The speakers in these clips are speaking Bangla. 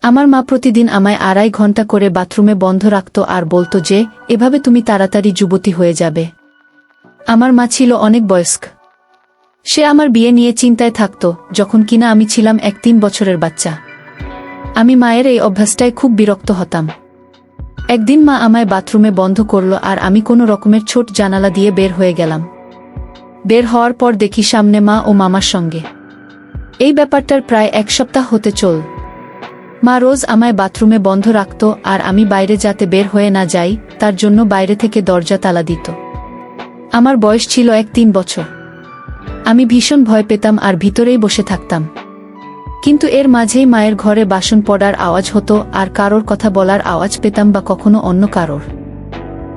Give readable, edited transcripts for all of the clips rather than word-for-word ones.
আমার মা প্রতিদিন আমায় 2.5 ঘন্টা করে বাথরুমে বন্ধ রাখত আর বলত যে এভাবে তুমি তাড়াতাড়ি যুবতী হয়ে যাবে। আমার মা ছিল অনেক বয়স্ক। সে আমার বিয়ে নিয়ে চিন্তায় থাকত, যখন কিনা আমি ছিলাম 3 বছরের বাচ্চা। আমি মায়ের এই অভ্যাসটায় খুব বিরক্ত হতাম। একদিন মা আমায় বাথরুমে বন্ধ করল আর আমি কোনো রকমের ছোট জানালা দিয়ে বের হয়ে গেলাম। বের হওয়ার পর দেখি সামনে মা ও মামার সঙ্গে। এই ব্যাপারটার প্রায় 1 সপ্তাহ হতে চল। মা রোজ আমায় বাথরুমে বন্ধ রাখত আর আমি বাইরে যাতে বের হয়ে না যাই তার জন্য বাইরে থেকে দরজা তালা দিত। আমার বয়স ছিল 3 বছর। আমি ভীষণ ভয় পেতাম আর ভিতরেই বসে থাকতাম। কিন্তু এর মাঝেই মায়ের ঘরে বাসন পড়ার আওয়াজ হতো আর কারোর কথা বলার আওয়াজ পেতাম বা কখনো অন্য কারোর।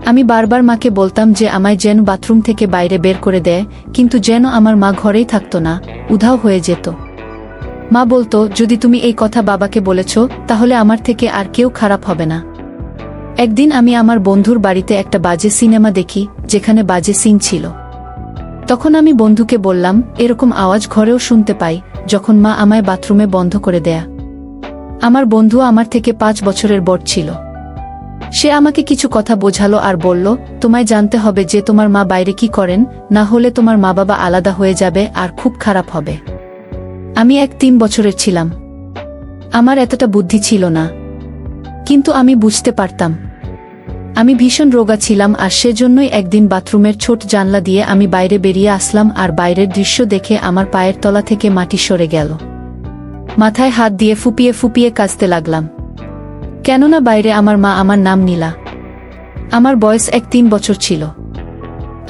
আমি বারবার মাকে বলতাম যে আমায় যেন বাথরুম থেকে বাইরে বের করে দেয়, কিন্তু যেন আমার মা ঘরেই থাকতো না, উধাও হয়ে যেত। মা বলতো, যদি তুমি এই কথা বাবাকে বলেছ তাহলে আমার থেকে আর কেউ খারাপ হবে না। একদিন আমি আমার বন্ধুর বাড়িতে একটা বাজে সিনেমা দেখি, যেখানে বাজে সিন ছিল। তখন আমি বন্ধুকে বললাম, এরকম আওয়াজ ঘরেও শুনতে পাই যখন মা আমায় বাথরুমে বন্ধ করে দেয়া। আমার বন্ধু আমার থেকে 5 বছরের বড় ছিল। সে আমাকে কিছু কথা বোঝালো আর বলল, তোমায় জানতে হবে যে তোমার মা বাইরে কি করেন, না হলে তোমার মা বাবা আলাদা হয়ে যাবে আর খুব খারাপ হবে। আমি 3 বছরের ছিলাম। আমার এতটা বুদ্ধি ছিল না, কিন্তু আমি বুঝতে পারতাম। আমি ভীষণ রোগা ছিলাম আর সেজন্যই একদিন বাথরুমের ছোট জানলা দিয়ে আমি বাইরে বেরিয়ে আসলাম আর বাইরের দৃশ্য দেখে আমার পায়ের তলা থেকে মাটি সরে গেল। মাথায় হাত দিয়ে ফুপিয়ে ফুপিয়ে কাঁদতে লাগলাম, কেননা বাইরে আমার মা আমার নাম নীলা। আমার বয়স 3 বছর ছিল।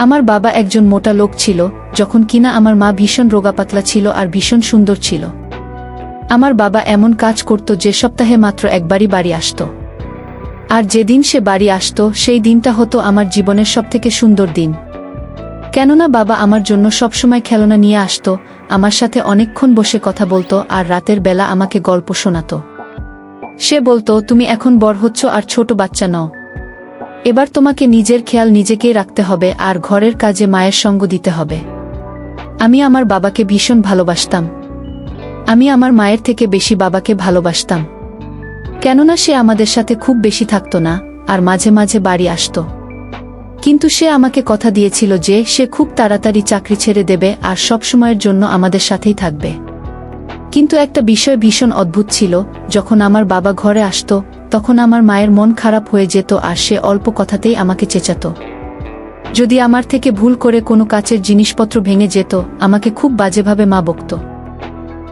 আমার বাবা একজন মোটা লোক ছিল, যখন কিনা আমার মা ভীষণ রোগাপাতলা ছিল আর ভীষণ সুন্দর ছিল। আমার বাবা এমন কাজ করত যে সপ্তাহে মাত্র একবারই বাড়ি আসত। আর যেদিন সে বাড়ি আসত সেই দিনটা হতো আমার জীবনের সবথেকে সুন্দর দিন। কেননা বাবা আমার জন্য সবসময় খেলনা নিয়ে আসত, আমার সাথে অনেকক্ষণ বসে কথা বলতো আর রাতের বেলা আমাকে গল্প শোনাতো। সে বলতো, তুমি এখন বড় হচ্ছ আর ছোট বাচ্চা নও। এবার তোমাকে নিজের খেয়াল নিজেকেই রাখতে হবে আর ঘরের কাজে মায়ের সঙ্গ দিতে হবে। আমি আমার বাবাকে ভীষণ ভালোবাসতাম। আমি আমার মায়ের থেকে বেশি বাবাকে ভালোবাসতাম। কেননা সে আমাদের সাথে খুব বেশি থাকতো না আর মাঝে মাঝে বাড়ি আসতো। কিন্তু সে আমাকে কথা দিয়েছিল যে সে খুব তাড়াতাড়ি চাকরি ছেড়ে দেবে আর সব সময়ের জন্য আমাদের সাথেই থাকবে। কিন্তু একটা বিষয় ভীষণ অদ্ভুত ছিল, যখন আমার বাবা ঘরে আসতো তখন আমার মায়ের মন খারাপ হয়ে যেত আর সে অল্প কথাতেই আমাকে চেঁচাতো। যদি আমার থেকে ভুল করে কোনো কাচের জিনিসপত্র ভেঙে যেত, আমাকে খুব বাজেভাবে মা বকত।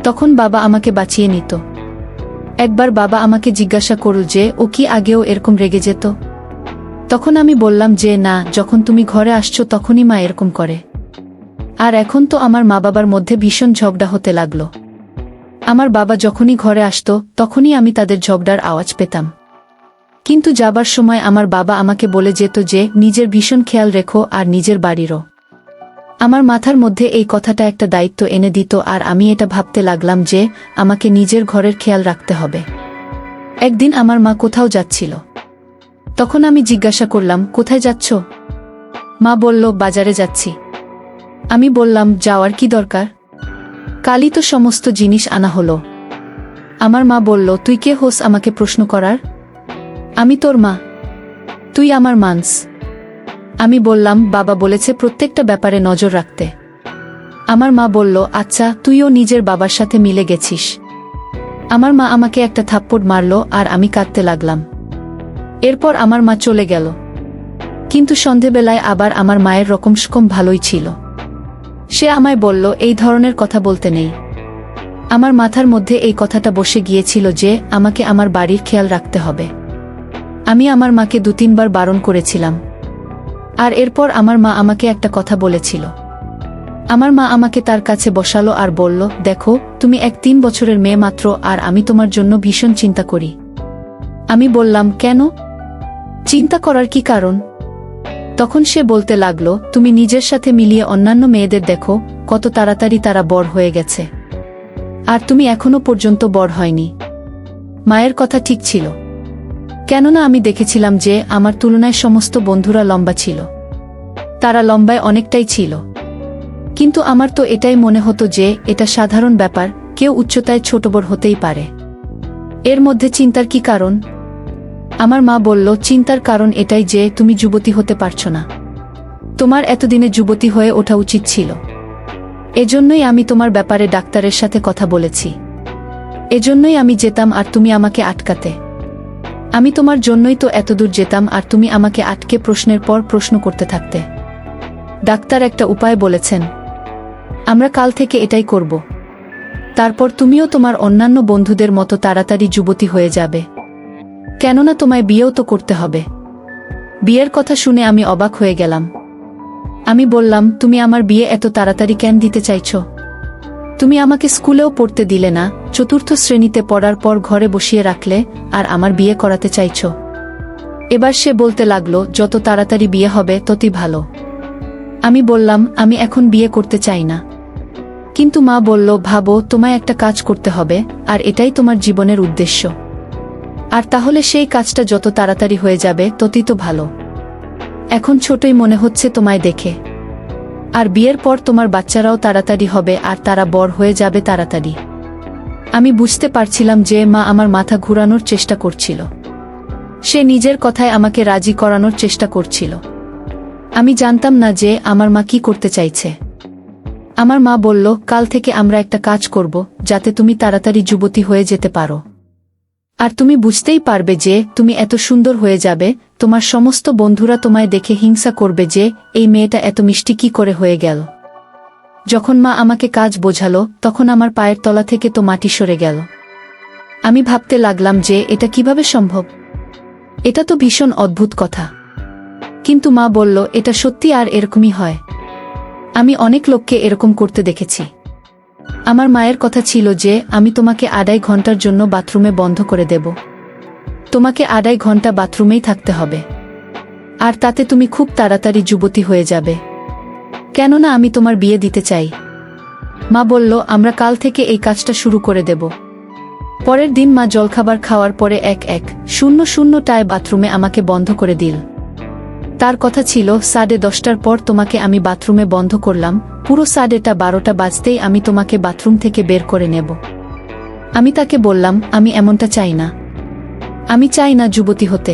তখন বাবা আমাকে বাঁচিয়ে নিত। একবার বাবা আমাকে জিজ্ঞাসা করল যে ও কি আগেও এরকম রেগে যেত। তখন আমি বললাম যে না, যখন তুমি ঘরে আসছো তখনই মা এরকম করে। আর এখন তো আমার মা বাবার মধ্যে ভীষণ ঝগড়া হতে লাগলো। আমার বাবা যখনই ঘরে আসতো তখনই আমি তাদের ঝগড়ার আওয়াজ পেতাম। কিন্তু যাবার সময় আমার বাবা আমাকে বলে যেত যে নিজের ভীষণ খেয়াল রেখো আর নিজের বাড়িরও। আমার মাথার মধ্যে এই কথাটা একটা দায়িত্ব এনে দিত আর আমি এটা ভাবতে লাগলাম যে আমাকে নিজের ঘরের খেয়াল রাখতে হবে। একদিন আমার মা কোথাও যাচ্ছিল। তখন আমি জিজ্ঞাসা করলাম, কোথায় যাচ্ছ? মা বলল, বাজারে যাচ্ছি। আমি বললাম, যাওয়ার কি দরকার? কালই তো সমস্ত জিনিস আনা হলো। আমার মা বলল, তুই কে হোস আমাকে প্রশ্ন করার? আমি তোর মা, তুই আমার মানস। আমি বললাম, বাবা বলেছে প্রত্যেকটা ব্যাপারে নজর রাখতে। আমার মা বলল, আচ্ছা, তুইও নিজের বাবার সাথে মিলে গেছিস। আমার মা আমাকে একটা থাপ্পড় মারল আর আমি কাঁদতে লাগলাম। এরপর আমার মা চলে গেল। কিন্তু সন্ধেবেলায় আবার আমার মায়ের রকম ভালোই ছিল। সে আমায় বলল, এই ধরনের কথা বলতে নেই। আমার মাথার মধ্যে এই কথাটা বসে গিয়েছিল যে আমাকে আমার বাড়ির খেয়াল রাখতে হবে। আমি আমার মাকে 2-3 বার বারণ করেছিলাম। আর এরপর আমার মা আমাকে একটা কথা বলেছিল। আমার মা আমাকে তার কাছে বসালো আর বলল, দেখো, তুমি 3 বছরের মেয়ে মাত্র আর আমি তোমার জন্য ভীষণ চিন্তা করি। আমি বললাম, কেন? চিন্তা করার কি কারণ? তখন সে বলতে লাগলো, তুমি নিজের সাথে মিলিয়ে অন্যান্য মেয়েদের দেখো, কত তাড়াতাড়ি তারা বড় হয়ে গেছে, আর তুমি এখনো পর্যন্ত বড় হয়নি। মায়ের কথা ঠিক ছিল। কেননা আমি দেখেছিলাম যে আমার তুলনায় সমস্ত বন্ধুরা লম্বা ছিল। তারা লম্বায় অনেকটাই ছিল। কিন্তু আমার তো এটাই মনে হতো যে এটা সাধারণ ব্যাপার, কেউ উচ্চতায় ছোট বড় হতেই পারে। এর মধ্যে চিন্তার কি কারণ? আমার মা বলল, চিন্তার কারণ এটাই যে তুমি যুবতী হতে পারছো না। তোমার এতদিনে যুবতী হয়ে ওঠা উচিত ছিল। এজন্যই আমি তোমার ব্যাপারে ডাক্তারের সাথে কথা বলেছি। এজন্যই আমি যেতাম আর তুমি আমাকে আটকাতে। আমি তোমার জন্যই তো এতদূর যেতাম আর তুমি আমাকে আটকে প্রশ্নের পর প্রশ্ন করতে থাকতে। ডাক্তার একটা উপায় বলেছেন। আমরা কাল থেকে এটাই করব। তারপর তুমিও তোমার অন্যান্য বন্ধুদের মতো তাড়াতাড়ি যুবতী হয়ে যাবে। কেননা তোমায় বিয়েও তো করতে হবে। বিয়ের কথা শুনে আমি অবাক হয়ে গেলাম। আমি বললাম, তুমি আমার বিয়ে এত তাড়াতাড়ি কেন দিতে চাইছ? তুমি আমাকে স্কুলেও পড়তে দিলে না, চতুর্থ শ্রেণীতে পড়ার পর ঘরে বসিয়ে রাখলে, আর আমার বিয়ে করাতে চাইছ। এবার সে বলতে লাগলো, যত তাড়াতাড়ি বিয়ে হবে ততই ভালো। আমি বললাম, আমি এখন বিয়ে করতে চাই না। কিন্তু মা বলল, ভাবো, তোমায় একটা কাজ করতে হবে, আর এটাই তোমার জীবনের উদ্দেশ্য। আর তাহলে সেই কাজটা যত তাড়াতাড়ি হয়ে যাবে ততই তো ভালো। এখন ছোটই মনে হচ্ছে তোমায় দেখে। আর বিয়ের পর তোমার বাচ্চারাও তাড়াতাড়ি হবে আর তারা বড় হয়ে যাবে তাড়াতাড়ি। আমি বুঝতে পারছিলাম যে মা আমার মাথা ঘুরানোর চেষ্টা করছিল। সে নিজের কথায় আমাকে রাজি করানোর চেষ্টা করছিল। আমি জানতাম না যে আমার মা কি করতে চাইছে। আমার মা বলল, কাল থেকে আমরা একটা কাজ করব, যাতে তুমি তাড়াতাড়ি যুবতী হয়ে যেতে পারো। আর তুমি বুঝতেই পারবে যে তুমি এত সুন্দর হয়ে যাবে, তোমার সমস্ত বন্ধুরা তোমায় দেখে হিংসা করবে যে এই মেয়েটা এত মিষ্টি কি করে হয়ে গেল। যখন মা আমাকে কাজ বোঝালো, তখন আমার পায়ের তলা থেকে তো মাটি সরে গেল। আমি ভাবতে লাগলাম যে এটা কিভাবে সম্ভব। এটা তো ভীষণ অদ্ভুত কথা। কিন্তু মা বলল, এটা সত্যি আর এরকমই হয়। আমি অনেক লোককে এরকম করতে দেখেছি। আমার মায়ের কথা ছিল যে আমি তোমাকে 2.5 ঘন্টার জন্য বাথরুমে বন্ধ করে দেব। তোমাকে 2.5 ঘন্টা বাথরুমেই থাকতে হবে। আর তাতে তুমি খুব তাড়াতাড়ি যুবতী হয়ে যাবে। কেননা আমি তোমার বিয়ে দিতে চাই। মা বলল, আমরা কাল থেকে এই কাজটা শুরু করে দেব। পরের দিন মা জলখাবার খাওয়ার পরে 1:00টায় বাথরুমে আমাকে বন্ধ করে দিল। তার কথা ছিল 10:30টার পর তোমাকে আমি বাথরুমে বন্ধ করলাম, পুরো 12:30 বাজতেই আমি তোমাকে বাথরুম থেকে বের করে নেব। আমি তাকে বললাম, আমি এমনটা চাই না। আমি চাই না যুবতী হতে।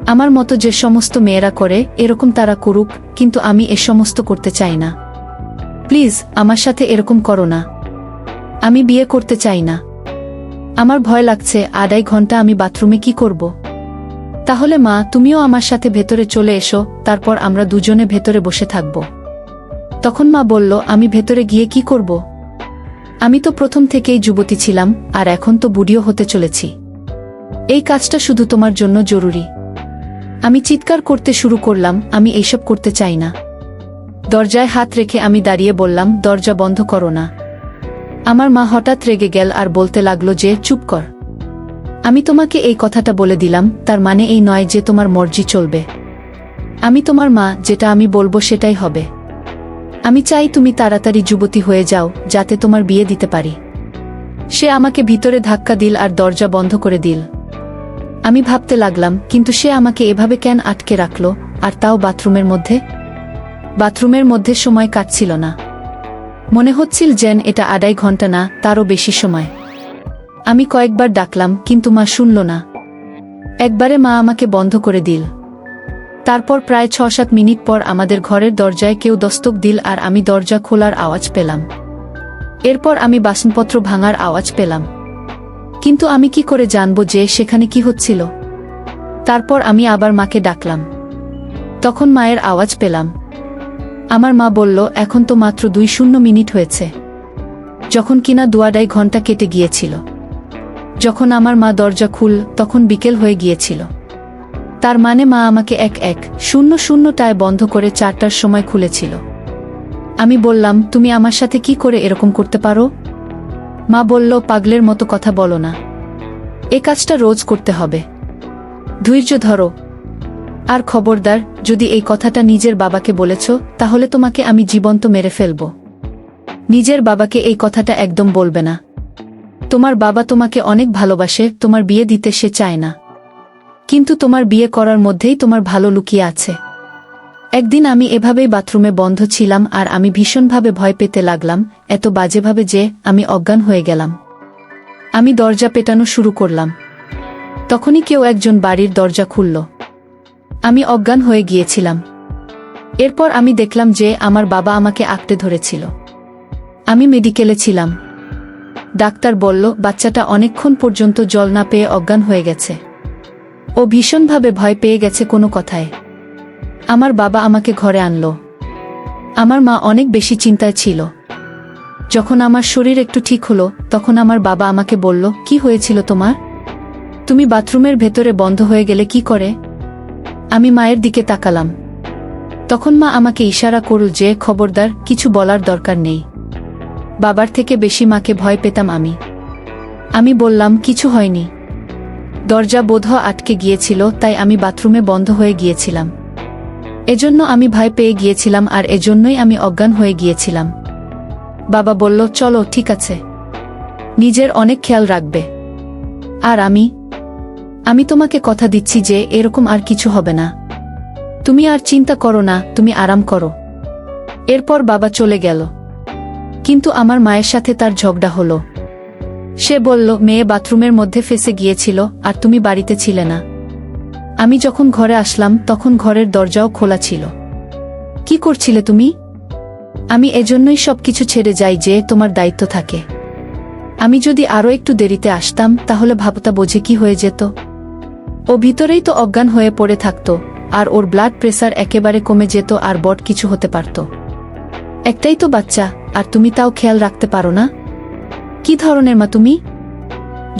আমার মতো যে সমস্ত মেয়েরা করে এরকম তারা করুক, কিন্তু আমি এ সমস্ত করতে চাই না। প্লিজ আমার সাথে এরকম করো না। আমি বিয়ে করতে চাই না। আমার ভয় লাগছে 2.5 ঘন্টা আমি বাথরুমে কি করব। তাহলে মা, তুমিও আমার সাথে ভেতরে চলে এসো, তারপর আমরা দুজনে ভেতরে বসে থাকব। তখন মা বলল, আমি ভেতরে গিয়ে কি করব? আমি তো প্রথম থেকেই যুবতী ছিলাম, আর এখন তো বুড়িও হতে চলেছি। এই কাজটা শুধু তোমার জন্য জরুরি। আমি চিৎকার করতে শুরু করলাম, আমি এইসব করতে চাই না। দরজায় হাত রেখে আমি দাঁড়িয়ে বললাম, দরজা বন্ধ করো না। আমার মা হঠাৎ রেগে গেল আর বলতে লাগলো যে, চুপ কর। আমি তোমাকে এই কথাটা বলে দিলাম, তার মানে এই নয় যে তোমার মর্জি চলবে। আমি তোমার মা, যেটা আমি বলবো সেটাই হবে। আমি চাই তুমি তাড়াতাড়ি যুবতী হয়ে যাও, যাতে তোমার বিয়ে দিতে পারি। সে আমাকে ভিতরে ধাক্কা দিল আর দরজা বন্ধ করে দিল। আমি ভাবতে লাগলাম, কিন্তু সে আমাকে এভাবে কেন আটকে রাখল, আর তাও বাথরুমের মধ্যে? বাথরুমের মধ্যে সময় কাটছিল না। মনে হচ্ছিল যেন এটা 2.5 ঘন্টা না, তারও বেশি সময়। আমি কয়েকবার ডাকলাম, কিন্তু মা শুনল না। একবারে মা আমাকে বন্ধ করে দিল। তারপর প্রায় 6-7 মিনিট পর আমাদের ঘরের দরজায় কেউ দস্তক দিল আর আমি দরজা খোলার আওয়াজ পেলাম। এরপর আমি বাসনপত্র ভাঙার আওয়াজ পেলাম। কিন্তু আমি কি করে জানবো যে সেখানে কি হচ্ছিল? তারপর আমি আবার মাকে ডাকলাম। তখন মায়ের আওয়াজ পেলাম। আমার মা বলল, এখন তো মাত্র 2 মিনিট হয়েছে। যখন কিনা 2.5 ঘন্টা কেটে গিয়েছিল। যখন আমার মা দরজা খুলল, তখন বিকেল হয়ে গিয়েছিল। তার মানে মা আমাকে 1:00টায় বন্ধ করে 4টার সময় খুলেছিল। আমি বললাম, তুমি আমার সাথে কি করে এরকম করতে পারো? মা বলল, পাগলের মতো কথা বলো না। এ কাজটা রোজ করতে হবে। ধৈর্য ধরো। আর খবরদার, যদি এই কথাটা নিজের বাবাকে বলেছ, তাহলে তোমাকে আমি জীবন্ত মেরে ফেলব। নিজের বাবাকে এই কথাটা একদম বলবে না। তোমার বাবা তোমাকে অনেক ভালোবাসে, তোমার বিয়ে দিতে সে চায় না। কিন্তু তোমার বিয়ে করার মধ্যেই তোমার ভালো লুকিয়ে আছে। একদিন আমি এভাবেই বাথরুমে বন্ধ ছিলাম আর আমি ভীষণভাবে ভয় পেতে লাগলাম, এত বাজেভাবে যে আমি অজ্ঞান হয়ে গেলাম। আমি দরজা পেটানো শুরু করলাম। তখনই কেউ একজন বাড়ির দরজা খুলল। আমি অজ্ঞান হয়ে গিয়েছিলাম। এরপর আমি দেখলাম যে আমার বাবা আমাকে আঁকড়ে ধরেছিল। আমি মেডিকেলে ছিলাম। ডাক্তার বলল বাচ্চাটা অনেকক্ষণ পর্যন্ত জল না পেয়ে অজ্ঞান হয়ে গেছে। ও ভীষণভাবে ভয় পেয়ে গেছে কোনো কথায়। আমার বাবা আমাকে ঘরে আনল। আমার মা অনেক বেশি চিন্তায় ছিল। যখন আমার শরীর একটু ঠিক হলো তখন আমার বাবা আমাকে বলল, কি হয়েছিল তোমার? তুমি বাথরুমের ভেতরে বন্ধ হয়ে গেলে কি করে? আমি মায়ের দিকে তাকালাম। তখন মা আমাকে ইশারা করল যে খবরদার, কিছু বলার দরকার নেই। বাবার থেকে বেশি মাকে ভয় পেতাম আমি। আমি বললাম, কিছু হয়নি। দরজা বোধহয় আটকে গিয়েছিল, তাই আমি বাথরুমে বন্ধ হয়ে গিয়েছিলাম। এজন্য আমি ভয় পেয়ে গিয়েছিলাম আর এজন্যই আমি অজ্ঞান হয়ে গিয়েছিলাম। বাবা বলল, চলো ঠিক আছে, নিজের অনেক খেয়াল রাখবে। আর আমি তোমাকে কথা দিচ্ছি যে এরকম আর কিছু হবে না। তুমি আর চিন্তা করো না, তুমি আরাম করো। এরপর বাবা চলে গেল। কিন্তু আমার মায়ের সাথে তার ঝগড়া হলো। সে বলল, মেয়ে বাথরুমের মধ্যে ফেসে গিয়েছিল আর তুমি বাড়িতে ছিলে না। আমি যখন ঘরে আসলাম তখন ঘরের দরজাও খোলা ছিল। কি করছিলে তুমি? আমি এজন্যই সবকিছু ছেড়ে যাই যে তোমার দায়িত্ব থাকে। আমি যদি আরও একটু দেরিতে আসতাম তাহলে ভাবতা বোঝে কি হয়ে যেত। ও ভিতরেই তো অজ্ঞান হয়ে পড়ে থাকতো, আর ওর ব্লাড প্রেসার একেবারে কমে যেত আর বড় কিছু হতে পারত। একটাই তো বাচ্চা, আর তুমি তাও খেয়াল রাখতে পারো না? কি ধরনের মা তুমি?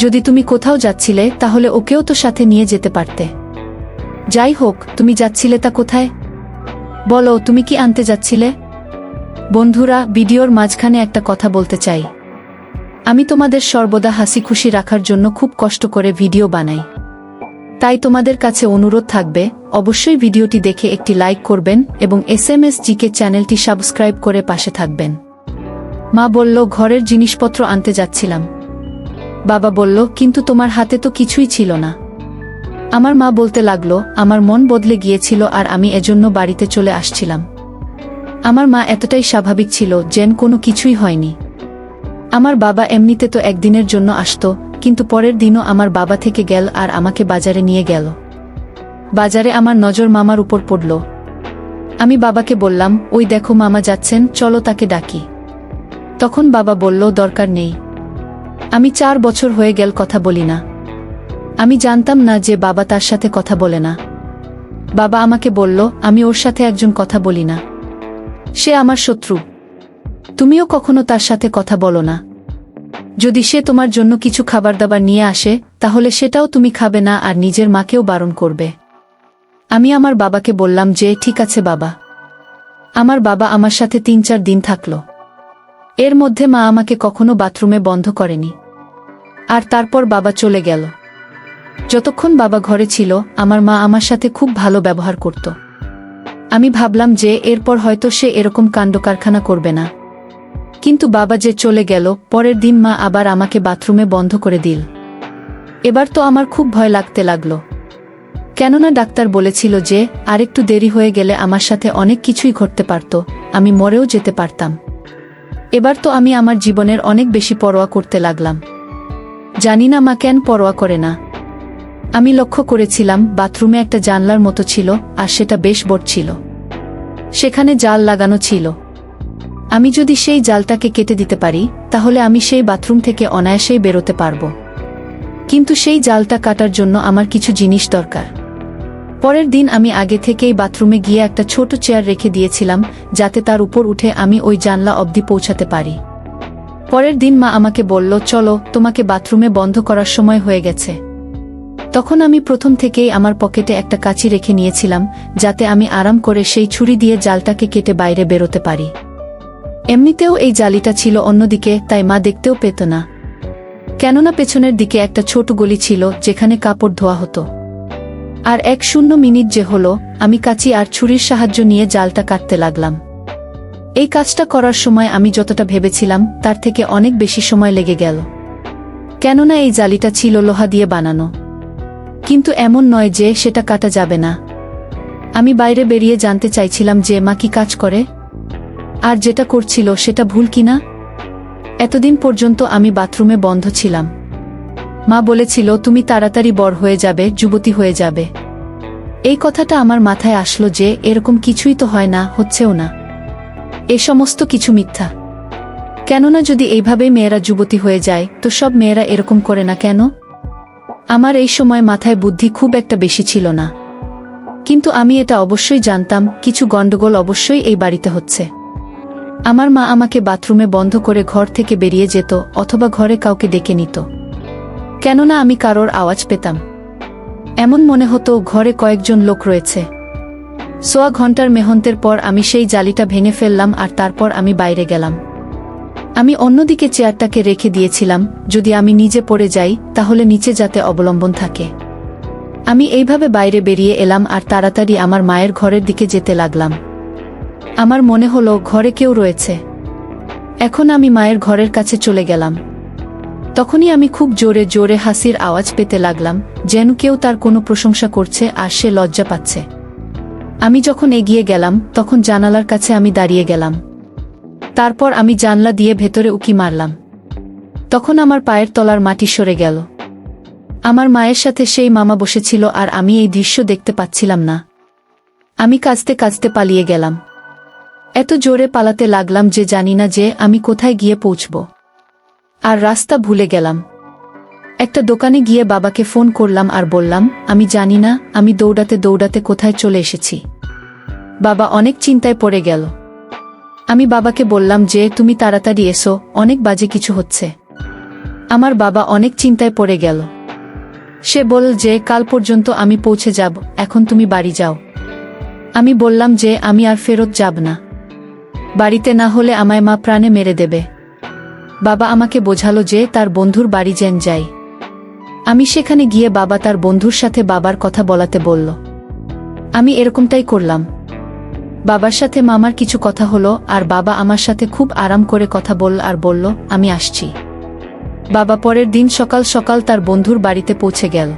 যদি তুমি কোথাও যাচ্ছিলে তাহলে ওকেও তো সাথে নিয়ে যেতে পারতে। যাই হোক, তুমি যাচ্ছিলে তা কোথায়? বলো, তুমি কি আনতে যাচ্ছিলে? বন্ধুরা, ভিডিওর মাঝখানে একটা কথা বলতে চাই। আমি তোমাদের সর্বদা হাসি খুশি রাখার জন্য খুব কষ্ট করে ভিডিও বানাই। তাই তোমাদের কাছে অনুরোধ থাকবে, অবশ্যই ভিডিওটি দেখে একটি লাইক করবেন এবং SMS জিকে চ্যানেলটি সাবস্ক্রাইব করে পাশে থাকবেন। মা বলল, ঘরের জিনিসপত্র আনতে যাচ্ছিলাম। বাবা বলল, কিন্তু তোমার হাতে তো কিছুই ছিল না। আমার মা বলতে লাগলো, আমার মন বদলে গিয়েছিল আর আমি এজন্য বাড়িতে চলে আসছিলাম। আমার মা এতটাই স্বাভাবিক ছিল যেন কোনো কিছুই হয়নি। আমার বাবা এমনিতে তো একদিনের জন্য আসতো, কিন্তু পরের দিনও আমার বাবা থেকে গেল আর আমাকে বাজারে নিয়ে গেল। বাজারে আমার নজর মামার উপর পড়ল। আমি বাবাকে বললাম, ওই দেখো মামা যাচ্ছেন, চলো তাকে ডাকি। তখন বাবা বলল, দরকার নেই। আমি 4 বছর হয়ে গেল কথা বলি না। আমি জানতাম না যে বাবা তার সাথে কথা বলে না। বাবা আমাকে বলল, আমি ওর সাথে একজন কথা বলি না। সে আমার শত্রু। তুমিও কখনো তার সাথে কথা বলো না। যদি সে তোমার জন্য কিছু খাবার দাবার নিয়ে আসে তাহলে সেটাও তুমি খাবে না আর নিজের মাকেও বারণ করবে। আমি আমার বাবাকে বললাম যে ঠিক আছে বাবা। আমার বাবা আমার সাথে 3-4 দিন থাকলো। এর মধ্যে মা আমাকে কখনো বাথরুমে বন্ধ করেনি। আর তারপর বাবা চলে গেল। যতক্ষণ বাবা ঘরে ছিল আমার মা আমার সাথে খুব ভালো ব্যবহার করত। আমি ভাবলাম যে এরপর হয়তো সে এরকম কাণ্ডকারখানা করবে না। কিন্তু বাবা যে চলে গেল, পরের দিন মা আবার আমাকে বাথরুমে বন্ধ করে দিল। এবার তো আমার খুব ভয় লাগতে লাগলো। কেননা ডাক্তার বলেছিল যে আরেকটু দেরি হয়ে গেলে আমার সাথে অনেক কিছুই ঘটতে পারত, আমি মরেও যেতে পারতাম। এবার তো আমি আমার জীবনের অনেক বেশি পরোয়া করতে লাগলাম। জানি না মা কেন পরোয়া করে না। আমি লক্ষ্য করেছিলাম বাথরুমে একটা জানলার মতো ছিল আর সেটা বেশ বড় ছিল। সেখানে জাল লাগানো ছিল। আমি যদি সেই জালটাকে কেটে দিতে পারি তাহলে আমি সেই বাথরুম থেকে অনায়াসেই বেরোতে পারব। কিন্তু সেই জালটা কাটার জন্য আমার কিছু জিনিস দরকার। পরের দিন আমি আগে থেকেই বাথরুমে গিয়ে একটা ছোট চেয়ার রেখে দিয়েছিলাম যাতে তার উপর উঠে আমি ওই জানলা অবধি পৌঁছাতে পারি। পরের দিন মা আমাকে বলল, চলো, তোমাকে বাথরুমে বন্ধ করার সময় হয়ে গেছে। তখন আমি প্রথম থেকেই আমার পকেটে একটা কাঁচি রেখে নিয়েছিলাম যাতে আমি আরাম করে সেই ছুরি দিয়ে জালটাকে কেটে বাইরে বেরোতে পারি। এমনিতেও এই জালিটা ছিল অন্যদিকে, তাই মা দেখতেও পেত না। কেননা পেছনের দিকে একটা ছোট গলি ছিল যেখানে কাপড় ধোয়া হতো। আর 1 মিনিট যে হলো, আমি কাঁচি আর ছুরির সাহায্য নিয়ে জালটা কাটতে লাগলাম। এই কাজটা করার সময় আমি যতটা ভেবেছিলাম তার থেকে অনেক বেশি সময় লেগে গেল। কেননা এই জালিটা ছিল লোহা দিয়ে বানানো। কিন্তু এমন নয় যে সেটা কাটা যাবে না। আমি বাইরে বেরিয়ে জানতে চাইছিলাম যে মা কি কাজ করে আর যেটা করছিল সেটা ভুল কিনা। এতদিন পর্যন্ত আমি বাথরুমে বন্ধ ছিলাম। মা বলেছিল তুমি তাড়াতাড়ি বড় হয়ে যাবে, যুবতী হয়ে যাবে। এই কথাটা আমার মাথায় আসলো যে এরকম কিছুই তো হয় না, হচ্ছেও না। এ সমস্ত কিছু মিথ্যা। কেননা যদি এইভাবেই মেয়েরা যুবতী হয়ে যায় তো সব মেয়েরা এরকম করে না কেন? আমার এই সময় মাথায় বুদ্ধি খুব একটা বেশি ছিল না, কিন্তু আমি এটা অবশ্যই জানতাম কিছু গন্ডগোল অবশ্যই এই বাড়িতে হচ্ছে। আমার মা আমাকে বাথরুমে বন্ধ করে ঘর থেকে বেরিয়ে যেত অথবা ঘরে কাউকে ডেকে নিত, কেননা আমি কারোর আওয়াজ পেতাম। এমন মনে হতো ঘরে কয়েকজন লোক রয়েছে। সোয়া ঘন্টার মেহনতের পর আমি সেই জালিটা ভেঙে ফেললাম আর তারপর আমি বাইরে গেলাম। আমি অন্যদিকে চেয়ারটাকে রেখে দিয়েছিলাম, যদি আমি নিজে পড়ে যাই তাহলে নিচে যাতে অবলম্বন থাকে। আমি এইভাবে বাইরে বেরিয়ে এলাম আর তাড়াতাড়ি আমার মায়ের ঘরের দিকে যেতে লাগলাম। আমার মনে হলো ঘরে কেউ রয়েছে। এখন আমি মায়ের ঘরের কাছে চলে গেলাম। তখনই আমি খুব জোরে জোরে হাসির আওয়াজ পেতে লাগলাম, যেন কেউ তার কোনো প্রশংসা করছে আর সে লজ্জা পাচ্ছে। আমি যখন এগিয়ে গেলাম তখন জানালার কাছে আমি দাঁড়িয়ে গেলাম। তারপর আমি জানলা দিয়ে ভেতরে উকি মারলাম। তখন আমার পায়ের তলার মাটি সরে গেল। আমার মায়ের সাথে সেই মামা বসেছিল আর আমি এই দৃশ্য দেখতে পাচ্ছিলাম না। আমি কাঁদতে কাঁদতে পালিয়ে গেলাম। এত জোরে পালাতে লাগলাম যে জানি না যে আমি কোথায় গিয়ে পৌঁছব, আর রাস্তা ভুলে গেলাম। একটা দোকানে গিয়ে বাবাকে ফোন করলাম আর বললাম আমি জানি না আমি দৌড়াতে দৌড়াতে কোথায় চলে এসেছি। বাবা অনেক চিন্তায় পড়ে গেল। আমি বাবাকে বললাম যে তুমি তাড়াতাড়ি এসো, অনেক বাজে কিছু হচ্ছে। আমার বাবা অনেক চিন্তায় পড়ে গেল। সে বলল যে কাল পর্যন্ত আমি পৌঁছে যাব, এখন তুমি বাড়ি যাও। আমি বললাম যে আমি আর ফেরত যাব না, বাড়িতে না হলে আমায় মা প্রাণে মেরে দেবে। বাবা আমাকে বোঝালো যে তার বন্ধুর বাড়ি যেন যাই। আমি সেখানে গিয়ে বাবা তার বন্ধুর সাথে বাবার কথা বলাতে বলল। আমি এরকমটাই করলাম। বাবার সাথে মামার কিছু কথা হলো আর বাবা আমার সাথে খুব আরাম করে কথা বলল আর বলল আমি আসছি। বাবা পরের দিন সকাল সকাল তার বন্ধুর বাড়িতে পৌঁছে গেল।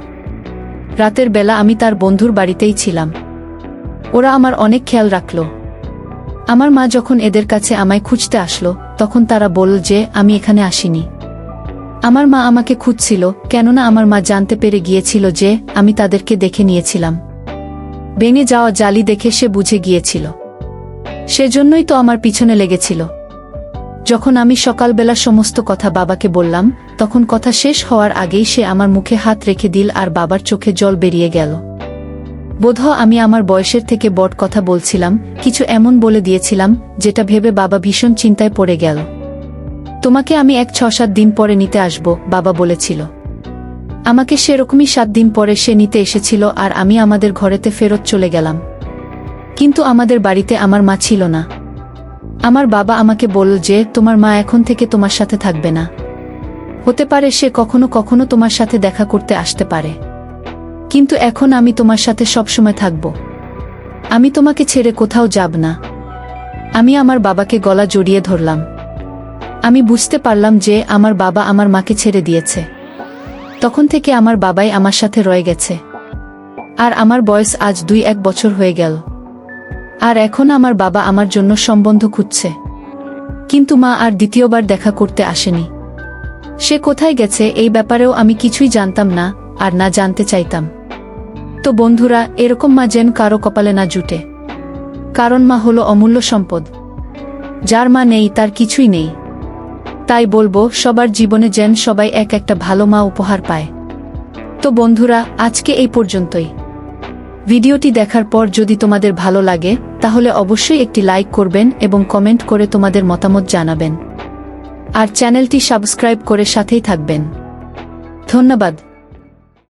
রাতের বেলা আমি তার বন্ধুর বাড়িতেই ছিলাম। ওরা আমার অনেক খেয়াল রাখল। আমার মা যখন এদের কাছে আমায় খুঁজতে আসলো তখন তারা বলল যে আমি এখানে আসিনি। আমার মা আমাকে খুঁজছিল, কেননা আমার মা জানতে পেরে গিয়েছিল যে আমি তাদেরকে দেখে নিয়েছিলাম। ভেঙে যাওয়া জালি দেখে সে বুঝে গিয়েছিল, সেজন্যই তো আমার পিছনে লেগেছিল। যখন আমি সকালবেলা সমস্ত কথা বাবাকে বললাম তখন কথা শেষ হওয়ার আগেই সে আমার মুখে হাত রেখে দিল আর বাবার চোখে জল বেরিয়ে গেল। বোধহয় আমি আমার বয়সের থেকে বড় কথা বলছিলাম, কিছু এমন বলে দিয়েছিলাম যেটা ভেবে বাবা ভীষণ চিন্তায় পড়ে গেল। তোমাকে আমি 6-7 দিন পরে নিতে আসব, বাবা বলেছিল। আমাকে সেরকমই 7 দিন পরে সে নিতে এসেছিল আর আমি আমাদের ঘরেতে ফেরত চলে গেলাম। কিন্তু আমাদের বাড়িতে আমার মা ছিল না। আমার বাবা আমাকে বলল যে তোমার মা এখন থেকে তোমার সাথে থাকবে না। হতে পারে সে কখনো কখনো তোমার সাথে দেখা করতে আসতে পারে, কিন্তু এখন আমি তোমার সাথে সবসময় থাকব। আমি তোমাকে ছেড়ে কোথাও যাব না। আমি আমার বাবাকে গলা জড়িয়ে ধরলাম। আমি বুঝতে পারলাম যে আমার বাবা আমার মাকে ছেড়ে দিয়েছে। তখন থেকে আমার বাবাই আমার সাথে রয়ে গেছে। আর আমার বয়স আজ 2-1 বছর হয়ে গেল। আর এখন আমার বাবা আমার জন্য সম্বন্ধ খুঁজছে, কিন্তু মা আর দ্বিতীয়বার দেখা করতে আসেনি। সে কোথায় গেছে এই ব্যাপারেও আমি কিছুই জানতাম না আর না জানতে চাইতাম। তো বন্ধুরা, এরকম মা যেন কারো কপালে না জুটে, কারণ মা হলো অমূল্য সম্পদ। যার মা নেই তার কিছুই নেই। তাই বলবো সবার জীবনে যেন সবাই একটা ভালো মা উপহার পায়। তো বন্ধুরা, আজকে এই পর্যন্তই। ভিডিওটি দেখার পর যদি তোমাদের ভালো লাগে তাহলে অবশ্যই একটি লাইক করবেন এবং কমেন্ট করে তোমাদের মতামত জানাবেন। আর চ্যানেলটি সাবস্ক্রাইব করে সাথেই থাকবেন। ধন্যবাদ।